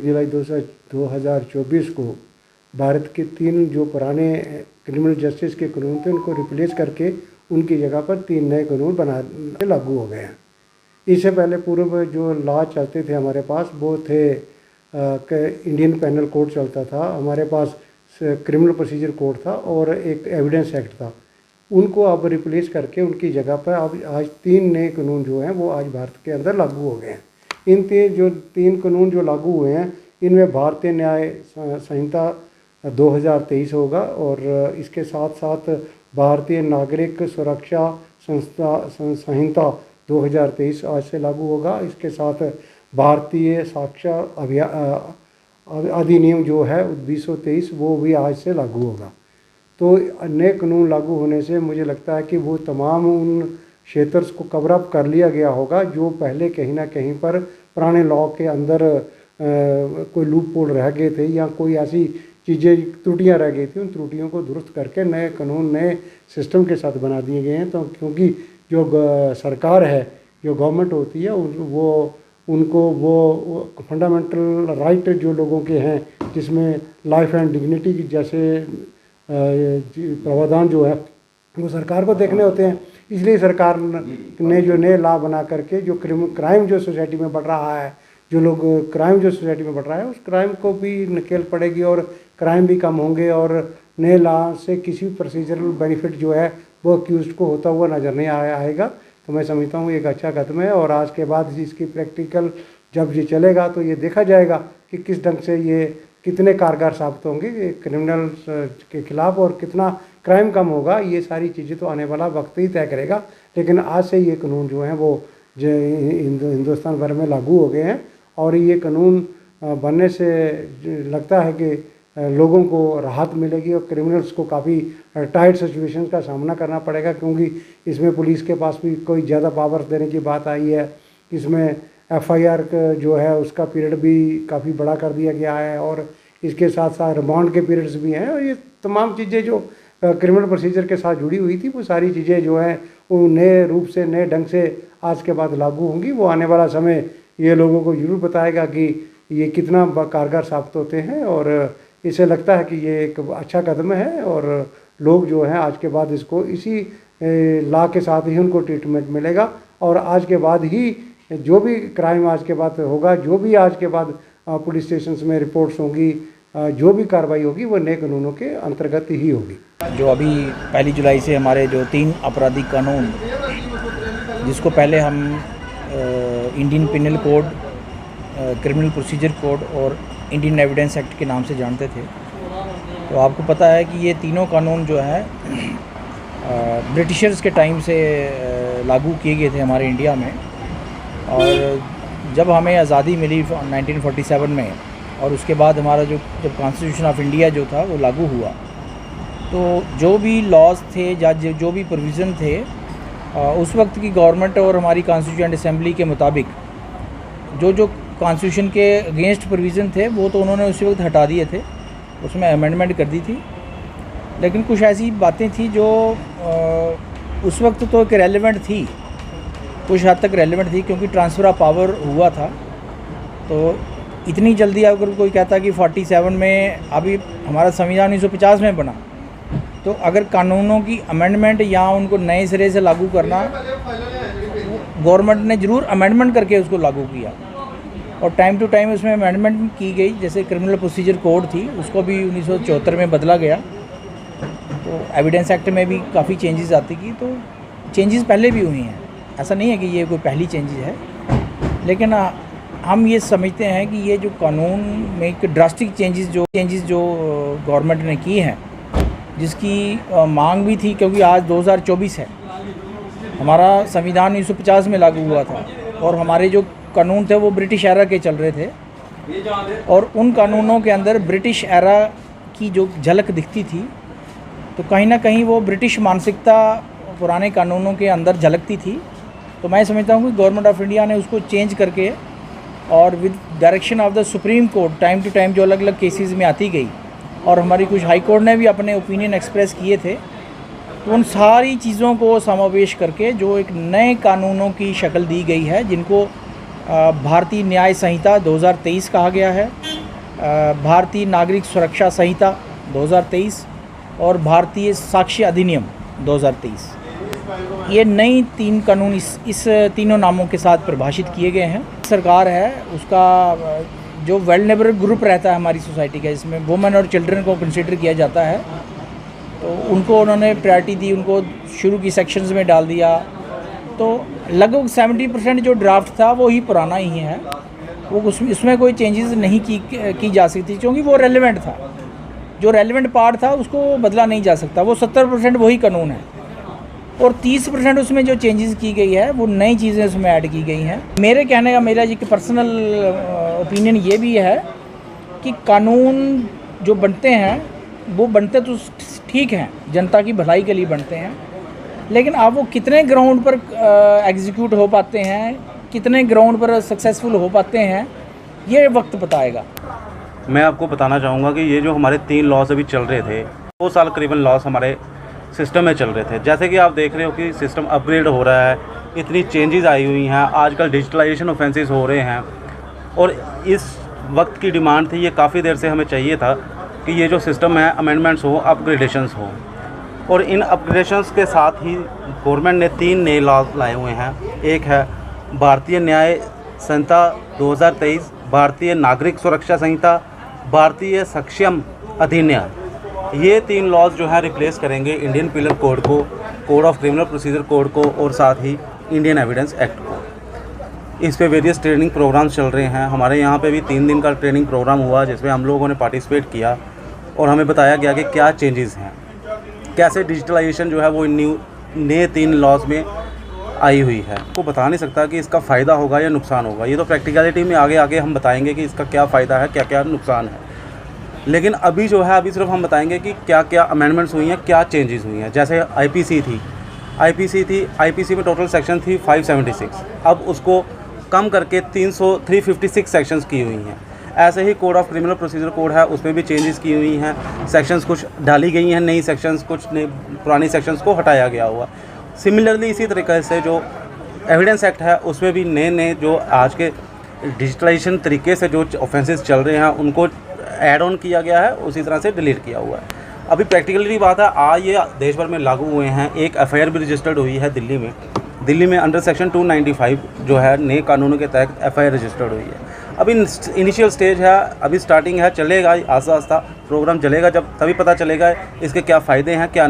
जुलाई 2024 को भारत के 3 जो पुराने क्रिमिनल जस्टिस के कानून थे उनको रिप्लेस करके उनकी जगह पर 3 नए कानून बना लागू हो गए हैं। इससे पहले पूर्व जो लॉ चलते थे हमारे पास वो थे इंडियन पेनल कोड चलता था, हमारे पास क्रिमिनल प्रोसीजर कोड था और एक एविडेंस एक्ट था। उनको अब रिप्लेस करके उनकी जगह पर अब आज 3 नए कानून जो हैं वो आज भारत के अंदर लागू हो गए हैं। इन 3 कानून जो लागू हुए हैं इनमें भारतीय न्याय संहिता 2023 होगा और इसके साथ साथ भारतीय नागरिक सुरक्षा संहिता 2023 आज से लागू होगा। इसके साथ भारतीय साक्ष्य अधिनियम जो है 2023 वो भी आज से लागू होगा। तो नए कानून लागू होने से मुझे लगता है कि वो तमाम उन क्षेत्रों को कवर अप कर लिया गया होगा जो पहले कहीं ना कहीं पर पुराने लॉ के अंदर कोई लूप होल रह गए थे या कोई ऐसी चीज़ें त्रुटियां रह गई थी। उन त्रुटियों को दुरुस्त करके नए कानून नए सिस्टम के साथ बना दिए गए हैं। तो क्योंकि जो सरकार है, जो गवर्नमेंट होती है, उनको वो फंडामेंटल राइट जो लोगों के हैं जिसमें लाइफ एंड डिग्निटी की जैसे प्रावधान जो है वो सरकार को देखने होते हैं। इसलिए सरकार ने जो नए लॉ बना करके जो क्राइम जो सोसाइटी में बढ़ रहा है, जो लोग क्राइम जो सोसाइटी में बढ़ रहा है उस क्राइम को भी नकेल पड़ेगी और क्राइम भी कम होंगे और नए लॉ से किसी प्रोसीजरल बेनिफिट जो है वो अक्यूज को होता हुआ नज़र नहीं आएगा। तो मैं समझता हूँ एक अच्छा कदम है और आज के बाद इसकी प्रैक्टिकल जब ये चलेगा तो ये देखा जाएगा कि किस ढंग से ये कितने कारगर साबित होंगे क्रिमिनल्स के खिलाफ और कितना क्राइम कम होगा। ये सारी चीज़ें तो आने वाला वक्त ही तय करेगा। लेकिन आज से ये कानून जो हैं वो हिंदुस्तान भर में लागू हो गए हैं और ये कानून बनने से लगता है कि लोगों को राहत मिलेगी और क्रिमिनल्स को काफ़ी टाइट सिचुएशन का सामना करना पड़ेगा, क्योंकि इसमें पुलिस के पास भी कोई ज़्यादा पावर देने की बात आई है। इसमें FIR जो है उसका पीरियड भी काफ़ी बड़ा कर दिया गया है और इसके साथ साथ रिमांड के पीरियड्स भी हैं। और ये तमाम चीज़ें जो क्रिमिनल प्रोसीजर के साथ जुड़ी हुई थी वो सारी चीज़ें जो हैं वो नए रूप से नए ढंग से आज के बाद लागू होंगी। वो आने वाला समय ये लोगों को ज़रूर बताएगा कि ये कितना कारगर साबित होते हैं और इसे लगता है कि ये एक अच्छा कदम है और लोग जो हैं आज के बाद इसको इसी लॉ के साथ ही उनको ट्रीटमेंट मिलेगा और आज के बाद ही जो भी क्राइम आज के बाद होगा, जो भी आज के बाद पुलिस स्टेशंस में रिपोर्ट्स होंगी, जो भी कार्रवाई होगी वो नए कानूनों के अंतर्गत ही होगी। जो अभी 1 जुलाई से हमारे जो 3 आपराधिक कानून, जिसको पहले हम Indian penal code, criminal procedure code और इंडियन एविडेंस एक्ट के नाम से जानते थे, तो आपको पता है कि ये तीनों कानून जो है ब्रिटिशर्स के टाइम से लागू किए गए थे हमारे इंडिया में। और जब हमें आज़ादी मिली 1947 में और उसके बाद हमारा जब कॉन्स्टिट्यूशन ऑफ इंडिया जो था वो लागू हुआ, तो जो भी लॉज थे या जो भी प्रोविज़न थे उस वक्त की गवर्नमेंट और हमारी कॉन्स्टिट्यूएंट असेंबली के मुताबिक जो कॉन्स्टिट्यूशन के अगेंस्ट प्रोविज़न थे वो तो उन्होंने उसी वक्त हटा दिए थे, उसमें अमेंडमेंट कर दी थी। लेकिन कुछ ऐसी बातें थी जो उस वक्त तो एक रेलेवेंट थी, कुछ हद तक रेलेवेंट थी, क्योंकि ट्रांसफ़र ऑफ पावर हुआ था। तो इतनी जल्दी अगर कोई कहता कि 47 में, अभी हमारा संविधान 1950 में बना, तो अगर कानूनों की अमेंडमेंट या उनको नए सिरे से लागू करना, गवर्नमेंट ने ज़रूर अमेंडमेंट करके उसको लागू किया और टाइम टू टाइम उसमें अमेंडमेंट की गई। जैसे क्रिमिनल प्रोसीजर कोड थी उसको भी 1974 में बदला गया, तो एविडेंस एक्ट में भी काफ़ी चेंजेस आती की। तो चेंजेस पहले भी हुई हैं, ऐसा नहीं है कि ये कोई पहली चेंजेस है। लेकिन हम ये समझते हैं कि ये जो कानून में एक ड्रास्टिक चेंजेस जो गवर्नमेंट ने की हैं, जिसकी मांग भी थी, क्योंकि आज 2024 है, हमारा संविधान 1950 में लागू हुआ था और हमारे जो कानून थे वो ब्रिटिश एरा के चल रहे थे और उन कानूनों के अंदर ब्रिटिश एरा की जो झलक दिखती थी, तो कहीं ना कहीं वो ब्रिटिश मानसिकता पुराने कानूनों के अंदर झलकती थी। तो मैं समझता हूँ कि गवर्नमेंट ऑफ इंडिया ने उसको चेंज करके और with direction of the supreme court time to time जो अलग अलग केसेस में आती गई और हमारी कुछ हाई कोर्ट ने भी अपने ओपिनियन एक्सप्रेस किए थे, तो उन सारी चीज़ों को समावेश करके जो एक नए कानूनों की शक्ल दी गई है, जिनको भारतीय न्याय संहिता 2023 कहा गया है भारतीय नागरिक सुरक्षा संहिता 2023 और भारतीय साक्ष्य अधिनियम 2023। ये नई 3 कानून इस तीनों नामों के साथ परिभाषित किए गए हैं। सरकार है उसका जो वेलनेबल ग्रुप रहता है हमारी सोसाइटी का, इसमें वुमेन और चिल्ड्रन को कंसिडर किया जाता है, तो उनको उन्होंने प्रायोरिटी दी, उनको शुरू की सेक्शंस में डाल दिया। तो लगभग 70% जो ड्राफ्ट था वो ही पुराना ही है, वो उसमें कोई चेंजेस नहीं की जा सकती, क्योंकि वो रेलेवेंट था। जो रेलेवेंट पार्ट था उसको बदला नहीं जा सकता। वो 70% वही कानून है और 30% उसमें जो चेंजेस की गई है वो नई चीज़ें उसमें ऐड की गई हैं। मेरे कहने का मेरा एक पर्सनल ओपिनियन ये भी है कि कानून जो बनते हैं वो बनते तो ठीक हैं, जनता की भलाई के लिए बनते हैं, लेकिन अब वो कितने ग्राउंड पर एग्जीक्यूट हो पाते हैं, कितने ग्राउंड पर सक्सेसफुल हो पाते हैं, ये वक्त बताएगा। मैं आपको बताना चाहूँगा कि ये जो हमारे 3 लॉस अभी चल रहे थे, 2 साल करीबन लॉस हमारे सिस्टम में चल रहे थे। जैसे कि आप देख रहे हो कि सिस्टम अपग्रेड हो रहा है, इतनी चेंजेस आई हुई हैं, आजकल डिजिटलाइजेशन ऑफेंसेस हो रहे हैं और इस वक्त की डिमांड थी, ये काफ़ी देर से हमें चाहिए था कि ये जो सिस्टम है अमेंडमेंट्स हो, अपग्रेडेशंस हो। और इन अपग्रेडेशंस के साथ ही गवर्नमेंट ने 3 नए लॉ लाए हुए हैं। एक है भारतीय न्याय संहिता 2023, भारतीय नागरिक सुरक्षा संहिता, भारतीय सक्षम अधिनियम। ये 3 लॉज जो है रिप्लेस करेंगे इंडियन पिनल कोड को, code of criminal procedure code को और साथ ही इंडियन एविडेंस एक्ट को। इस पे वेरियस ट्रेनिंग प्रोग्राम्स चल रहे हैं। हमारे यहाँ पे भी 3 दिन का ट्रेनिंग प्रोग्राम हुआ जिसमें हम लोगों ने पार्टिसिपेट किया और हमें बताया गया कि क्या चेंजेस हैं, कैसे डिजिटलाइजेशन जो है वो नए 3 लॉज में आई हुई है। को बता नहीं सकता कि इसका फ़ायदा होगा या नुकसान होगा, ये तो प्रैक्टिकलिटी में आगे आगे हम बताएंगे कि इसका क्या फ़ायदा है, क्या क्या नुकसान है। लेकिन अभी जो है अभी सिर्फ हम बताएंगे कि क्या क्या अमेंडमेंट्स हुई हैं, क्या चेंजेस हुई हैं। जैसे आईपीसी में टोटल सेक्शन थी 576, अब उसको कम करके 356 सेक्शंस की हुई हैं। ऐसे ही code of criminal procedure code है, उसमें भी चेंजेस की हुई हैं, सेक्शंस कुछ डाली गई हैं, नई सेक्शंस, कुछ पुरानी सेक्शंस को हटाया गया हुआ। सिमिलरली इसी तरीके से जो एविडेंस एक्ट है उसमें भी नए जो आज के डिजिटलाइजेशन तरीके से जो ऑफेंसेस चल रहे हैं उनको ऐड ऑन किया गया है, उसी तरह से डिलीट किया हुआ है। अभी प्रैक्टिकली बात है, आज ये देश भर में लागू हुए हैं। एक एफआईआर भी रजिस्टर्ड हुई है दिल्ली में अंडर सेक्शन 295 जो है नए कानूनों के तहत एफआईआर रजिस्टर्ड हुई है। अभी इनिशियल स्टेज है, अभी स्टार्टिंग है, चलेगा आस्ता आस्ता प्रोग्राम चलेगा, जब तभी पता चलेगा इसके क्या फ़ायदे हैं क्या